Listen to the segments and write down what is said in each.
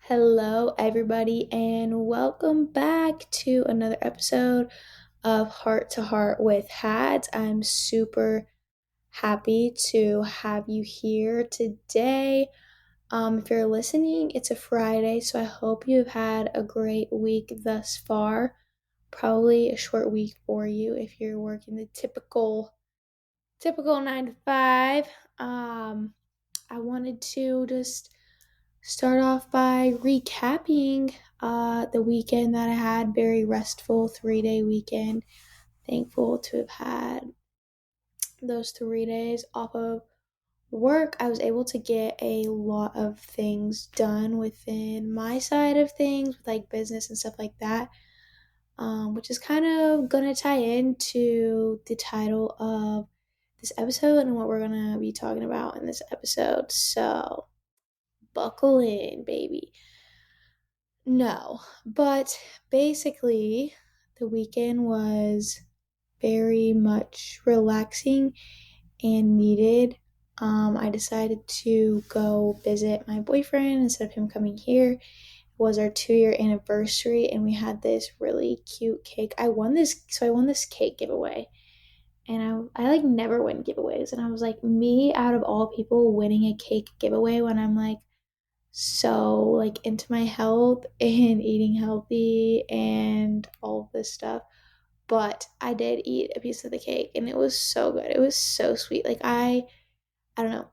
Hello, everybody, and welcome back to another episode of Heart to Heart with Hads. I'm super happy to have you here today. If you're listening, it's a Friday, so I hope you've had a great week thus far. Probably a short week for you if you're working the typical 9 to 5. I wanted to just start off by recapping the weekend that I had. Very restful 3 day weekend. Thankful to have had those 3 days off of work. I was able to get a lot of things done within my side of things, with like business and stuff like that, which is kind of gonna tie into the title of this episode and what we're gonna be talking about in this episode. So, buckle in, baby. No, but basically, the weekend was very much relaxing and needed. I decided to go visit my boyfriend instead of him coming here. It was our 2 year anniversary, and we had this really cute cake. I won this cake giveaway, and I like never win giveaways, and I was like, me out of all people winning a cake giveaway when I'm like so like into my health and eating healthy and all of this stuff. But I did eat a piece of the cake and it was so good. It was so sweet. Like I don't know.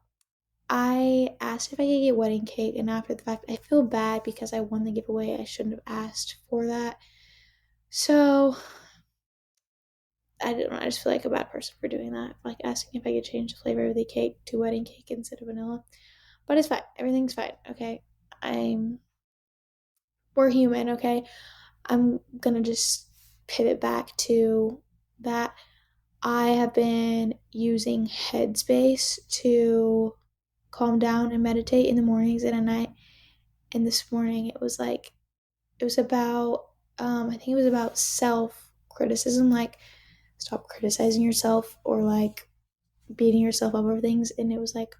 I asked if I could get wedding cake, and after the fact I feel bad because I won the giveaway. I shouldn't have asked for that. So I don't know, I just feel like a bad person for doing that. Like asking if I could change the flavor of the cake to wedding cake instead of vanilla. But it's fine. Everything's fine. Okay. I'm we're human, okay? I'm gonna just pivot back to that. I have been using Headspace to calm down and meditate in the mornings and at night. And this morning it was about I think it was about self criticism, like stop criticizing yourself or like beating yourself up over things. And it was like,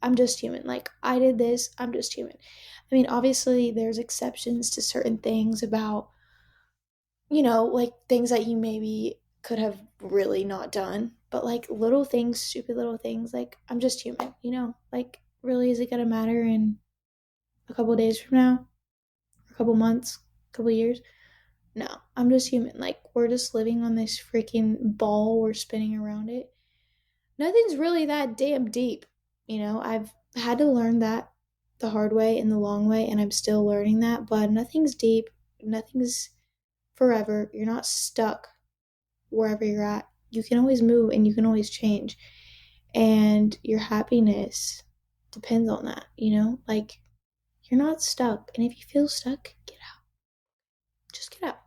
I'm just human. Like, I did this, I'm just human. I mean, obviously, there's exceptions to certain things about, like things that you maybe could have really not done. But like little things, stupid little things, like, I'm just human, Like, really, is it going to matter in a couple days from now? A couple months? A couple years? No, I'm just human. Like, we're just living on this freaking ball, we're spinning around it. Nothing's really that damn deep. I've had to learn that the hard way and the long way, and I'm still learning that, but nothing's deep, nothing's forever. You're not stuck wherever you're at. You can always move and you can always change. And your happiness depends on that, Like, you're not stuck. And if you feel stuck, get out. Just get out.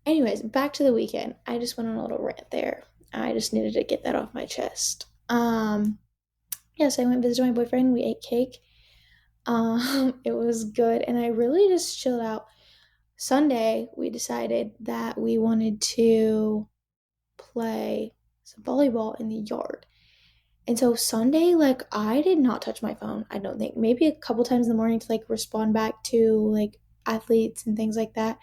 Anyways, back to the weekend. I just went on a little rant there. I just needed to get that off my chest. Yes, I went visited my boyfriend. We ate cake. It was good, and I really just chilled out. Sunday, we decided that we wanted to play some volleyball in the yard. And so Sunday, like, I did not touch my phone, I don't think. Maybe a couple times in the morning to like respond back to like athletes and things like that.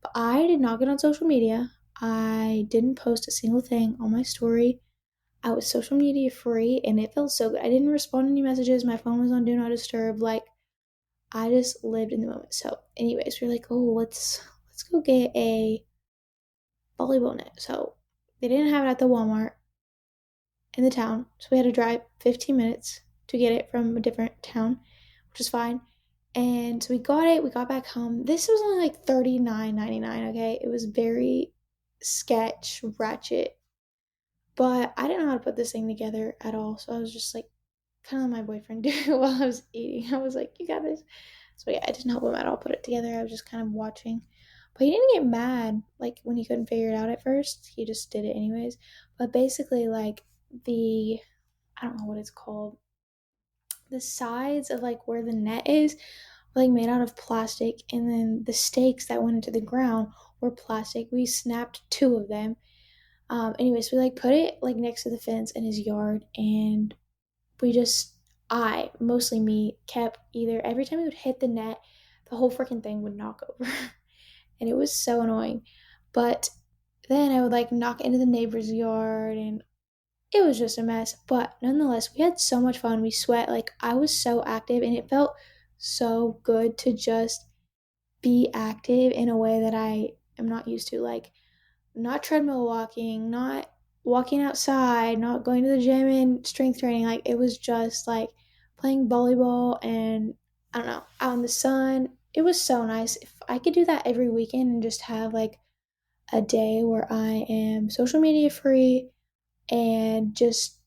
But I did not get on social media. I didn't post a single thing on my story. I was social media free and it felt so good. I didn't respond to any messages. My phone was on do not disturb. Like, I just lived in the moment. So, anyways, we are like, oh, let's go get a volleyball net. So they didn't have it at the Walmart in the town, so we had to drive 15 minutes to get it from a different town, which is fine. And so we got it. We got back home. This was only like $39.99. Okay, it was very sketch ratchet, but I didn't know how to put this thing together at all. So I was just like, kind of let my boyfriend do it while I was eating. I was like, you got this. So yeah, I didn't help him at all put it together. I was just kind of watching. But he didn't get mad like when he couldn't figure it out at first. He just did it anyways. But basically, like, the I don't know what it's called. The sides of like where the net is were like made out of plastic, and then the stakes that went into the ground were plastic. We snapped two of them. Anyways, we like put it like next to the fence in his yard, and we just, I, mostly me, kept either every time we would hit the net, the whole freaking thing would knock over. And it was so annoying. But then I would like knock into the neighbor's yard, and it was just a mess. But nonetheless, we had so much fun. We sweat. Like, I was so active, and it felt so good to just be active in a way that I am not used to. Like, not treadmill walking, not walking outside, not going to the gym and strength training. Like, it was just like playing volleyball and I don't know, out in the sun. It was so nice. If I could do that every weekend and just have like a day where I am social media free and just,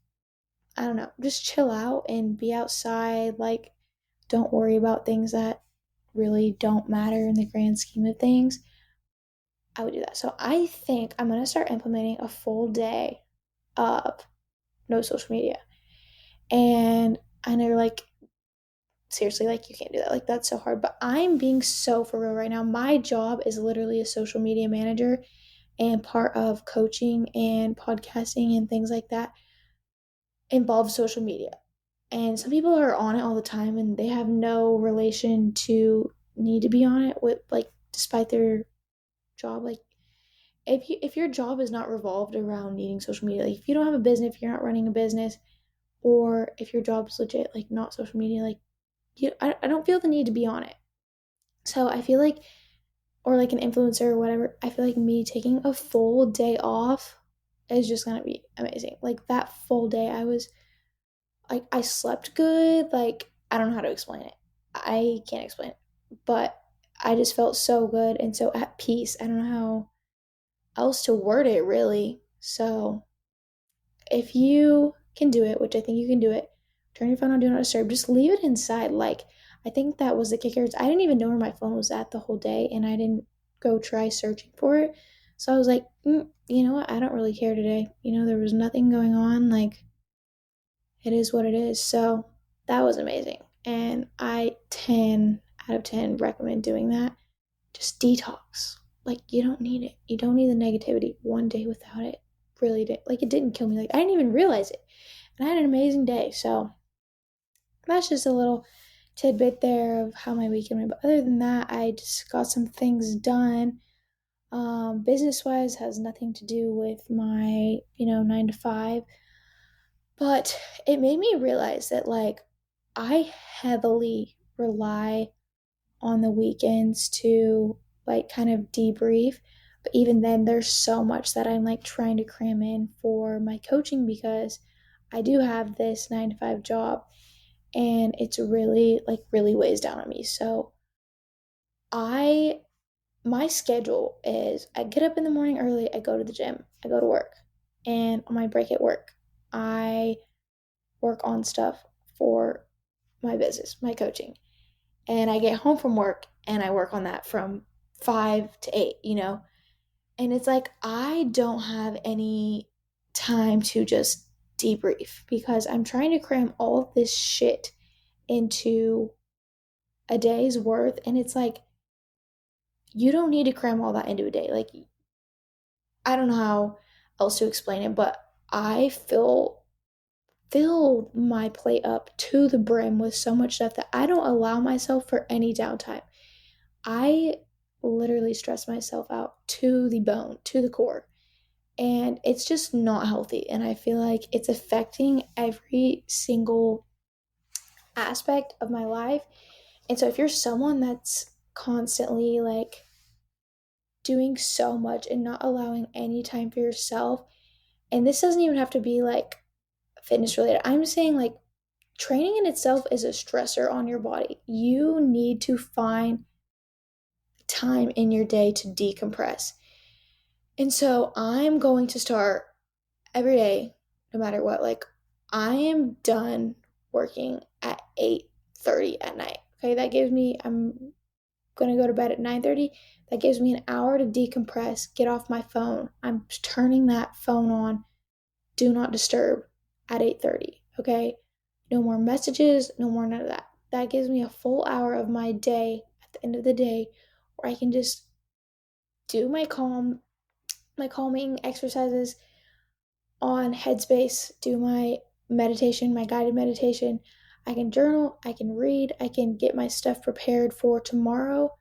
I don't know, just chill out and be outside. Like, don't worry about things that really don't matter in the grand scheme of things. I would do that. So I think I'm going to start implementing a full day of no social media. And I know, like, seriously, like, you can't do that. Like, that's so hard. But I'm being so for real right now. My job is literally a social media manager, and part of coaching and podcasting and things like that involves social media. And some people are on it all the time and they have no relation to need to be on it with, like, despite their job. Like, if your job is not revolved around needing social media, like if you don't have a business, if you're not running a business, or if your job's legit like not social media, like I don't feel the need to be on it. So I feel like, or like an influencer or whatever, I feel like me taking a full day off is just gonna be amazing. Like, that full day, I was like, I slept good. Like, I don't know how to explain it. I can't explain it, but I just felt so good and so at peace. I don't know how else to word it, really. So if you can do it, which I think you can do it, turn your phone on do not disturb. Just leave it inside. Like, I think that was the kicker. I didn't even know where my phone was at the whole day, and I didn't go try searching for it. So I was like, you know what? I don't really care today. There was nothing going on. Like, it is what it is. So that was amazing. And I 10 out of 10 recommend doing that. Just detox. Like, you don't need it. You don't need the negativity. One day without it really did. Like, it didn't kill me. Like, I didn't even realize it. And I had an amazing day. So that's just a little tidbit there of how my weekend went. But other than that, I just got some things done. Business wise, has nothing to do with my 9 to 5. But it made me realize that, like, I heavily rely on the weekends to, like, kind of debrief. But even then, there's so much that I'm like trying to cram in for my coaching, because I do have this 9 to 5 job, and it's really, like, really weighs down on me. So I my schedule is I get up in the morning early, I go to the gym, I go to work, and on my break at work, I work on stuff for my business, my coaching. And I get home from work and I work on that from 5 to 8. And it's like, I don't have any time to just debrief, because I'm trying to cram all of this shit into a day's worth. And it's like, you don't need to cram all that into a day. Like, I don't know how else to explain it, but I fill my plate up to the brim with so much stuff that I don't allow myself for any downtime. I literally stress myself out to the bone, to the core. And it's just not healthy. And I feel like it's affecting every single aspect of my life. And so if you're someone that's constantly like doing so much and not allowing any time for yourself, and this doesn't even have to be like fitness related, I'm saying like training in itself is a stressor on your body. You need to find time in your day to decompress. And so I'm going to start every day, no matter what. Like, I am done working at 8:30 at night. Okay, that gives me, I'm gonna go to bed at 9:30. That gives me an hour to decompress, get off my phone. I'm turning that phone on, do not disturb at 8:30. Okay? No more messages, no more none of that. That gives me a full hour of my day at the end of the day where I can just do my calming exercises on Headspace, do my meditation, my guided meditation. I can journal, I can read, I can get my stuff prepared for tomorrow.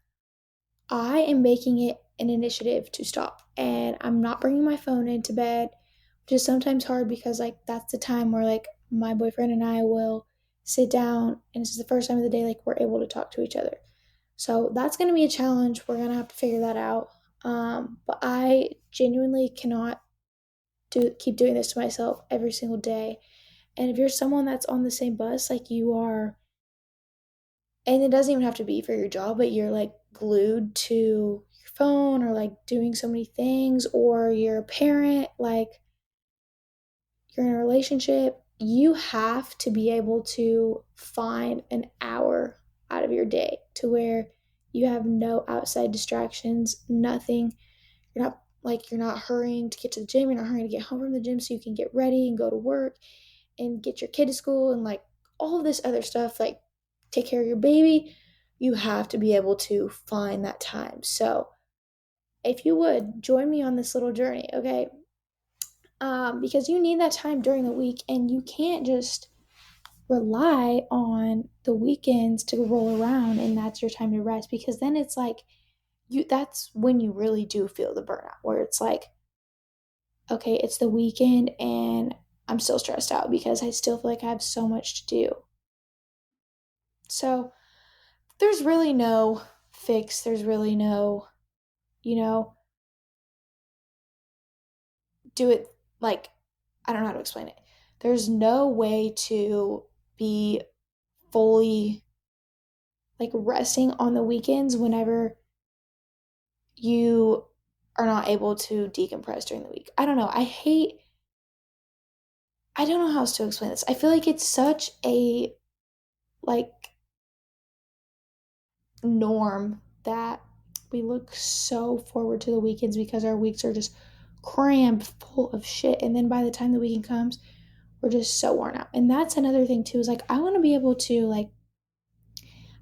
I am making it an initiative to stop. And I'm not bringing my phone into bed, which is sometimes hard because, like, that's the time where, like, my boyfriend and I will sit down and this is the first time of the day, like, we're able to talk to each other. So that's going to be a challenge. We're going to have to figure that out. But I genuinely cannot keep doing this to myself every single day. And if you're someone that's on the same bus, like you are, and it doesn't even have to be for your job, but you're like glued to your phone or like doing so many things, or you're a parent, like you're in a relationship, you have to be able to find an hour out of your day to where you have no outside distractions, nothing. You're not hurrying to get to the gym, you're not hurrying to get home from the gym so you can get ready and go to work and get your kid to school and like all of this other stuff, like take care of your baby. You have to be able to find that time. So if you would join me on this little journey, okay? Because you need that time during the week, and you can't just rely on the weekends to roll around and that's your time to rest, because then it's like that's when you really do feel the burnout, where it's like, okay, it's the weekend and I'm still stressed out because I still feel like I have so much to do. So there's really no fix. There's really no, you know, do it like, I don't know how to explain it. There's no way to be fully like resting on the weekends whenever you are not able to decompress during the week. I don't know. I don't know how else to explain this. I feel like it's such a like norm that we look so forward to the weekends because our weeks are just crammed full of shit. And then by the time the weekend comes, we're just so worn out. And that's another thing too, is like I want to be able to like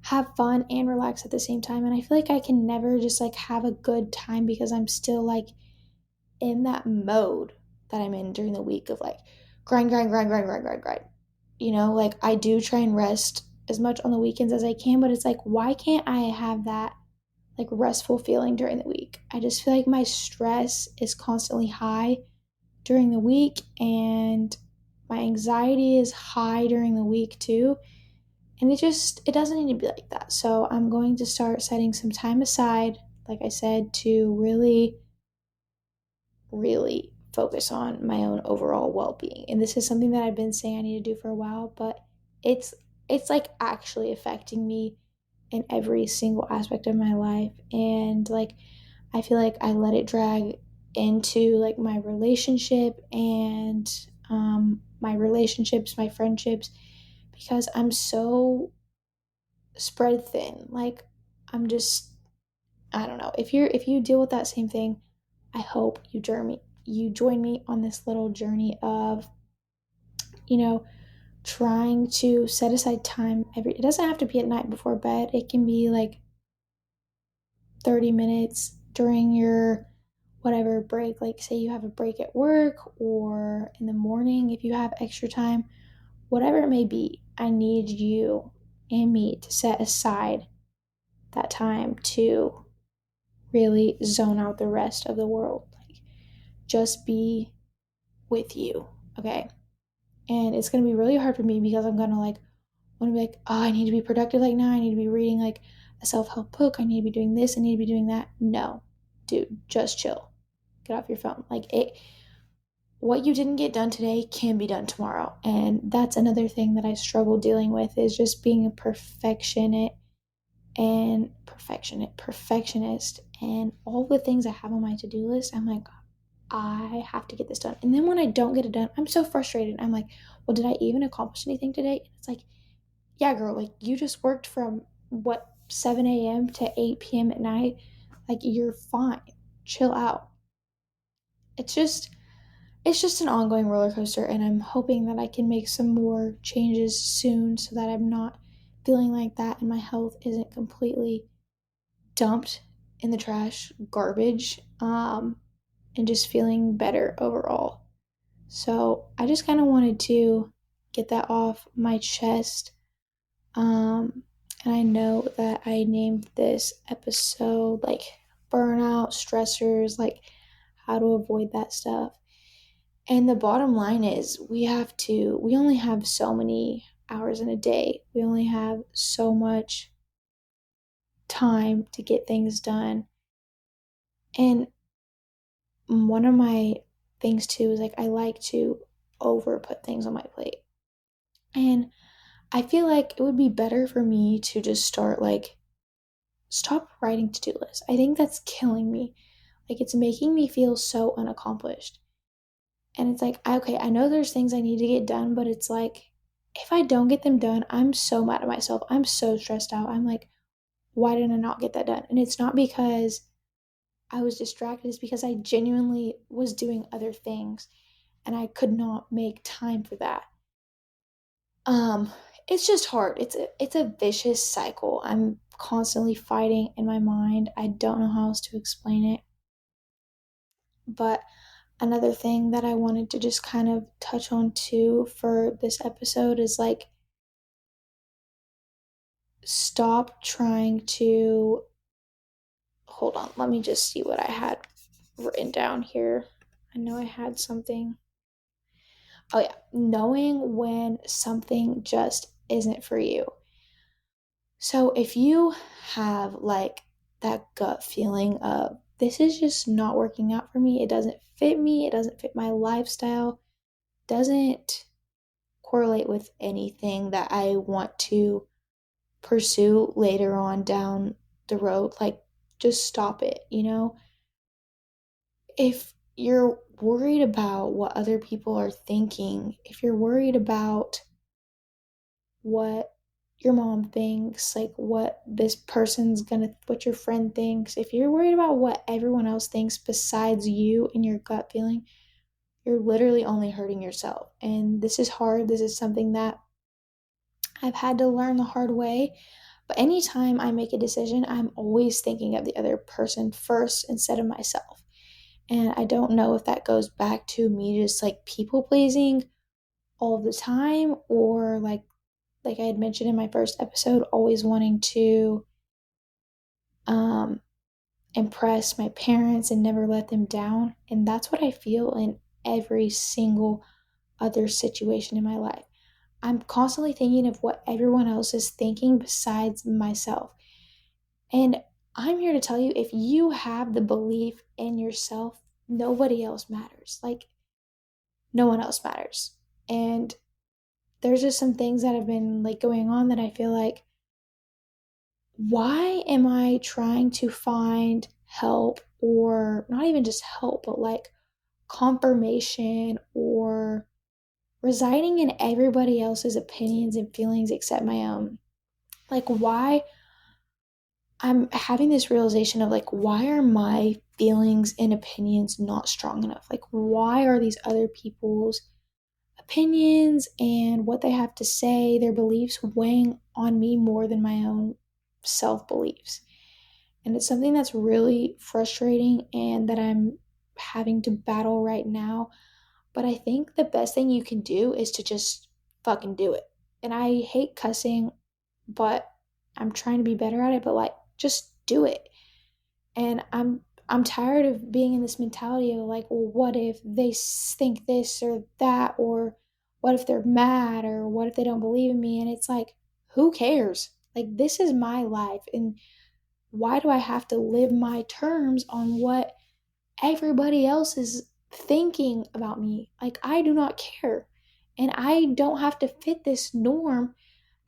have fun and relax at the same time. And I feel like I can never just like have a good time because I'm still like in that mode that I'm in during the week of like grind, grind, grind, grind, grind, grind, grind. Like I do try and rest as much on the weekends as I can, but it's like, why can't I have that like restful feeling during the week? I just feel like my stress is constantly high during the week, and my anxiety is high during the week too. And it doesn't need to be like that. So I'm going to start setting some time aside, like I said, to really, really focus on my own overall well-being. And this is something that I've been saying I need to do for a while, but it's it's like actually affecting me in every single aspect of my life. And like I feel like I let it drag into like my relationship and my relationships, my friendships, because I'm so spread thin. Like I'm just, I don't know. If you deal with that same thing, I hope you join me on this little journey of, you know, trying to set aside time it doesn't have to be at night before bed. It can be like 30 minutes during your whatever break. Like say you have a break at work or in the morning if you have extra time, whatever it may be. I need you and me to set aside that time to really zone out the rest of the world. Like just be with you, okay? And it's gonna be really hard for me because I'm gonna like want to be like, oh, I need to be productive like now. I need to be reading like a self-help book. I need to be doing this. I need to be doing that. No, dude, just chill. Get off your phone. Like what you didn't get done today can be done tomorrow. And that's another thing that I struggle dealing with is just being a perfectionist, and all the things I have on my to-do list. I'm like, I have to get this done. And then when I don't get it done, I'm so frustrated. I'm like, well, did I even accomplish anything today? And it's like, yeah, girl, like you just worked from what 7 a.m. to 8 p.m. at night. Like you're fine. Chill out. It's just it's just an ongoing roller coaster, and I'm hoping that I can make some more changes soon so that I'm not feeling like that and my health isn't completely dumped in the trash garbage, and just feeling better overall. So I just kind of wanted to get that off my chest. Um, and I know that I named this episode like burnout, stressors, like how to avoid that stuff. And the bottom line is we only have so many hours in a day. We only have so much time to get things done. And one of my things too is like I like to over put things on my plate. And I feel like it would be better for me to just start like stop writing to-do lists. I think that's killing me. Like it's making me feel so unaccomplished. And it's like, okay, I know there's things I need to get done, but it's like if I don't get them done, I'm so mad at myself. I'm so stressed out. I'm like, why did I not get that done? And it's not because I was distracted, it's because I genuinely was doing other things and I could not make time for that. Um, it's just hard. It's a vicious cycle. I'm constantly fighting in my mind. I don't know how else to explain it. But another thing that I wanted to just kind of touch on too for this episode is like stop trying to hold on, let me just see what I had written down here. I know I had something. Oh yeah, knowing when something just isn't for you. So if you have like that gut feeling of this is just not working out for me, it doesn't fit me, it doesn't fit my lifestyle, doesn't correlate with anything that I want to pursue later on down the road, like just stop it, you know? If you're worried about what other people are thinking, if you're worried about what your mom thinks, like what your friend thinks, if you're worried about what everyone else thinks besides you and your gut feeling, you're literally only hurting yourself. And this is hard. This is something that I've had to learn the hard way. But anytime I make a decision, I'm always thinking of the other person first instead of myself. And I don't know if that goes back to me just like people pleasing all of the time or like I had mentioned in my first episode, always wanting to um, impress my parents and never let them down. And that's what I feel in every single other situation in my life. I'm constantly thinking of what everyone else is thinking besides myself. And I'm here to tell you if you have the belief in yourself, nobody else matters. Like, no one else matters. And there's just some things that have been like going on that I feel like why am I trying to find help or not even just help, but like confirmation or residing in everybody else's opinions and feelings except my own? Like, why I'm having this realization of like, why are my feelings and opinions not strong enough? Like, why are these other people's opinions and what they have to say, their beliefs weighing on me more than my own self beliefs? And it's something that's really frustrating and that I'm having to battle right now. But I think the best thing you can do is to just fucking do it. And I hate cussing, but I'm trying to be better at it, but like just do it. And I'm tired of being in this mentality of like, well, what if they think this or that, or what if they're mad, or what if they don't believe in me? And it's like, who cares? Like, this is my life. And why do I have to live my terms on what everybody else is thinking about me? Like, I do not care. And I don't have to fit this norm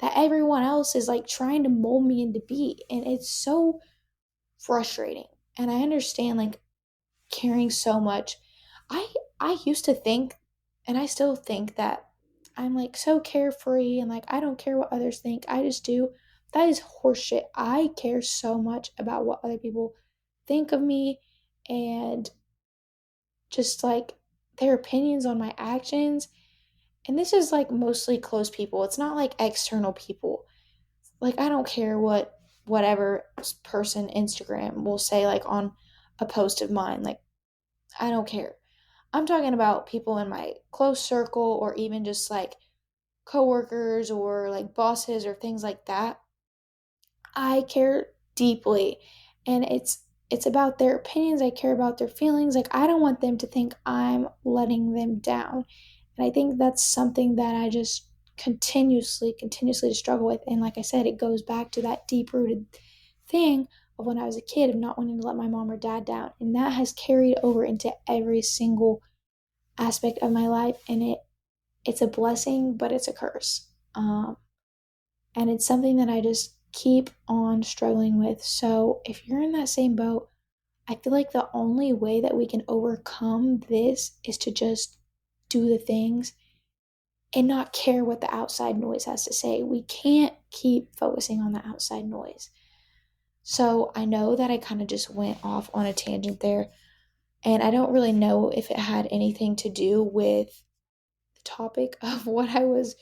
that everyone else is like trying to mold me into be. And it's so frustrating. And I understand like caring so much. I I used to think and I still think that I'm like so carefree and like I don't care what others think. I just do. That is horseshit. I care so much about what other people think of me and just like their opinions on my actions. And this is like mostly close people. It's not like external people. Like I don't care what whatever person Instagram will say like on a post of mine. Like I don't care. I'm talking about people in my close circle or even just like coworkers or like bosses or things like that, I care deeply, and it's about their opinions. I care about their feelings. Like, I don't want them to think I'm letting them down. And I think that's something that I just continuously struggle with. And like I said, it goes back to that deep rooted thing of when I was a kid of not wanting to let my mom or dad down. And that has carried over into every single aspect of my life. And it's a blessing, but it's a curse. And it's something that I just keep on struggling with. So if you're in that same boat, I feel like the only way that we can overcome this is to just do the things and not care what the outside noise has to say. We can't keep focusing on the outside noise. So I know that I kind of just went off on a tangent there, and I don't really know if it had anything to do with the topic of what I was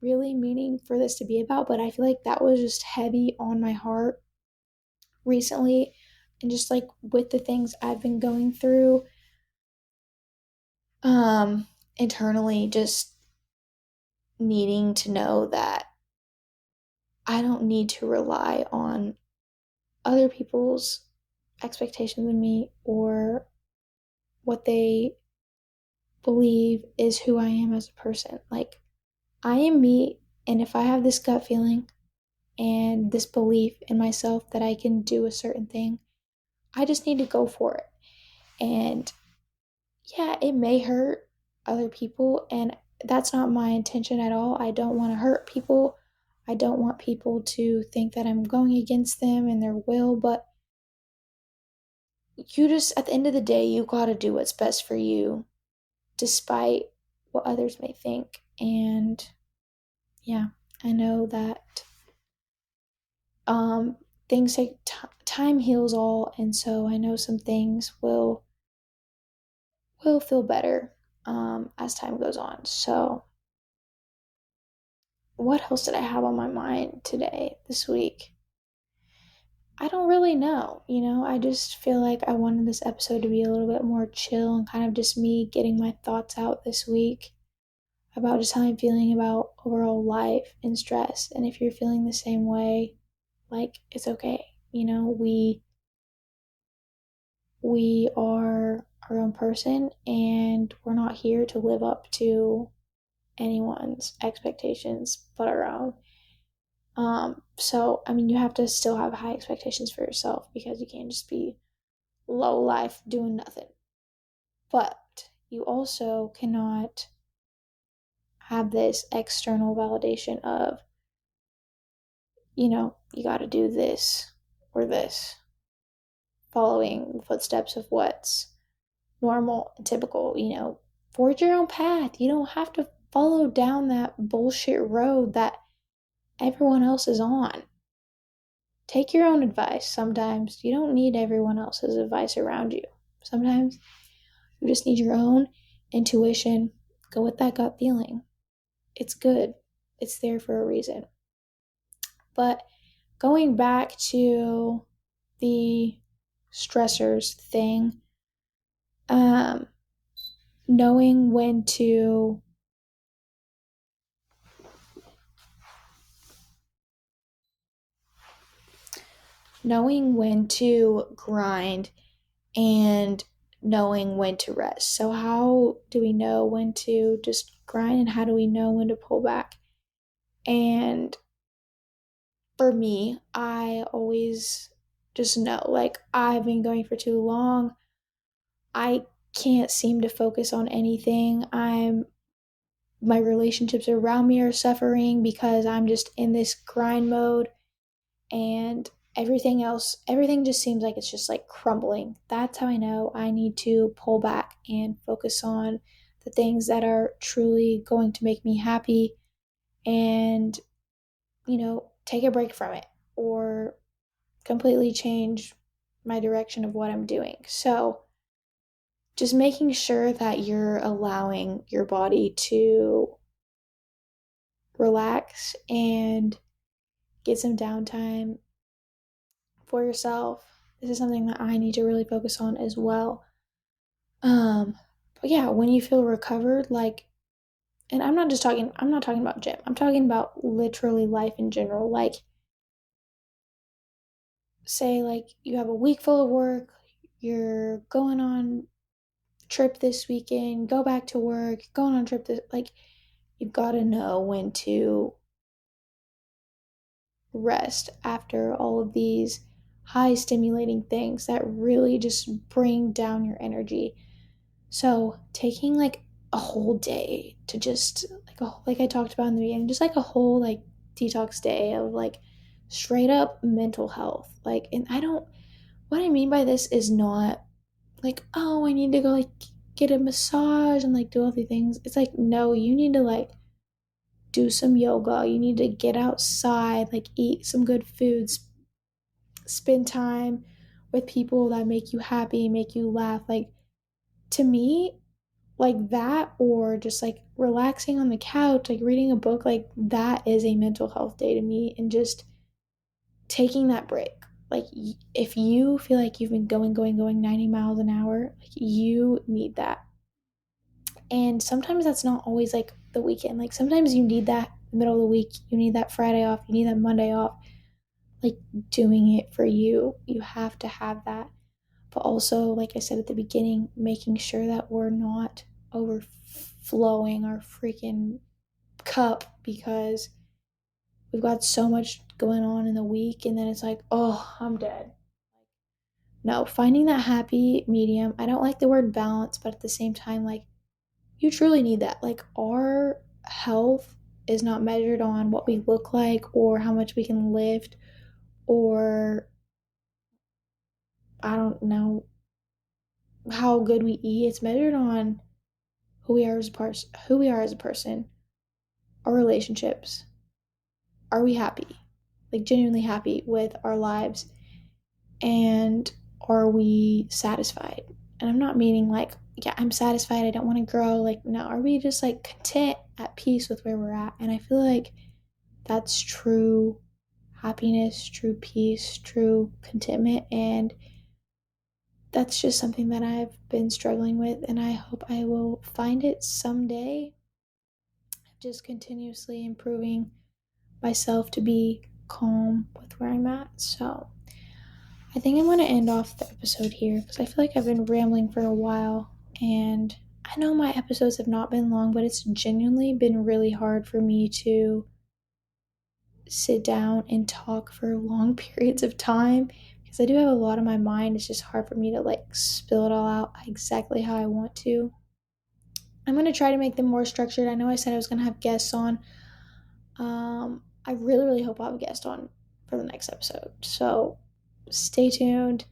really meaning for this to be about, but I feel like that was just heavy on my heart recently, and just like with the things I've been going through um internally, just needing to know that I don't need to rely on other people's expectations of me or what they believe is who I am as a person. Like, I am me, and if I have this gut feeling and this belief in myself that I can do a certain thing, I just need to go for it. And yeah, it may hurt other people, and that's not my intention at all. I don't want to hurt people. I don't want people to think that I'm going against them and their will, but you just, at the end of the day, you got to do what's best for you, despite what others may think. And yeah, I know that um, things take time heals all, and so I know some things will feel better as time goes on. So, what else did I have on my mind today, this week? I don't really know. I just feel like I wanted this episode to be a little bit more chill and kind of just me getting my thoughts out this week about just how I'm feeling about overall life and stress. And if you're feeling the same way, like, it's okay. We are our own person, and we're not here to live up to anyone's expectations but our own. So I mean, you have to still have high expectations for yourself, because you can't just be low life doing nothing. But you also cannot have this external validation of, you got to do this or this, following the footsteps of what's normal and typical. Forge your own path. You don't have to follow down that bullshit road that everyone else is on. Take your own advice. Sometimes you don't need everyone else's advice around you. Sometimes you just need your own intuition. Go with that gut feeling. It's good. It's there for a reason. But going back to the stressors thing, um, knowing when to grind and knowing when to rest. So how do we know when to just grind, and how do we know when to pull back? And for me, I always just know, like, I've been going for too long. I can't seem to focus on anything. My relationships around me are suffering because I'm just in this grind mode, and everything just seems like it's just like crumbling. That's how I know I need to pull back and focus on the things that are truly going to make me happy, and take a break from it, or completely change my direction of what I'm doing. So, just making sure that you're allowing your body to relax and get some downtime for yourself. This is something that I need to really focus on as well. But yeah, when you feel recovered, like, and I'm not talking about gym. I'm talking about literally life in general. Like, say, like, you have a week full of work, you're going on trip this weekend, go back to work, going on trip this, like, you've got to know when to rest after all of these high stimulating things that really just bring down your energy. So, taking like a whole day to just like I talked about in the beginning, just like a whole like detox day of like straight up mental health. Like, and I don't, what I mean by this is not like, oh, I need to go like get a massage and like do all the things. It's like, no, you need to like do some yoga. You need to get outside, like eat some good foods, spend time with people that make you happy, make you laugh. Like, to me, like that, or just like relaxing on the couch, like reading a book, like that is a mental health day to me. And just taking that break. Like, if you feel like you've been going 90 miles an hour, like you need that. And sometimes that's not always like the weekend. Like, sometimes you need that middle of the week, you need that Friday off, you need that Monday off. Like, doing it for you, you have to have that. But also, like I said at the beginning, making sure that we're not overflowing our freaking cup because we've got so much going on in the week, and then it's like, oh, I'm dead. No, finding that happy medium. I don't like the word balance, but at the same time, like, you truly need that. Like, our health is not measured on what we look like or how much we can lift, or I don't know, how good we eat. It's measured on who we are as a person, our relationships. Are we happy? Like, genuinely happy with our lives? And are we satisfied? And I'm not meaning like, yeah, I'm satisfied, I don't want to grow. Like, no, are we just like content, at peace with where we're at? And I feel like that's true happiness, true peace, true contentment. And that's just something that I've been struggling with, and I hope I will find it someday. Just continuously improving myself to be calm with where I'm at. So I think I'm going to end off the episode here because I feel like I've been rambling for a while. And I know my episodes have not been long, but it's genuinely been really hard for me to sit down and talk for long periods of time because I do have a lot on my mind. It's just hard for me to like spill it all out exactly how I want to. I'm going to try to make them more structured. I know I said I was going to have guests on. I really, really hope I'll have a guest on for the next episode. So stay tuned.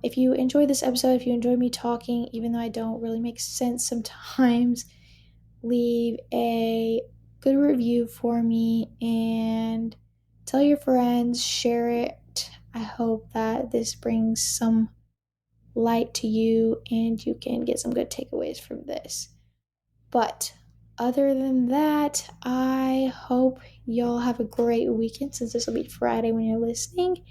If you enjoyed this episode, if you enjoyed me talking, even though I don't really make sense sometimes, leave a good review for me and tell your friends, share it. I hope that this brings some light to you and you can get some good takeaways from this. But other than that, I hope y'all have a great weekend since this will be Friday when you're listening.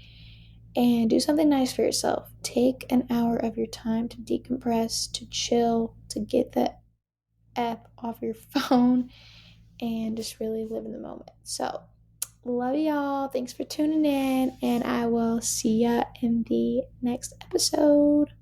And do something nice for yourself. Take an hour of your time to decompress, to chill, to get the app off your phone, and just really live in the moment. So, love y'all. Thanks for tuning in, and I will see ya in the next episode.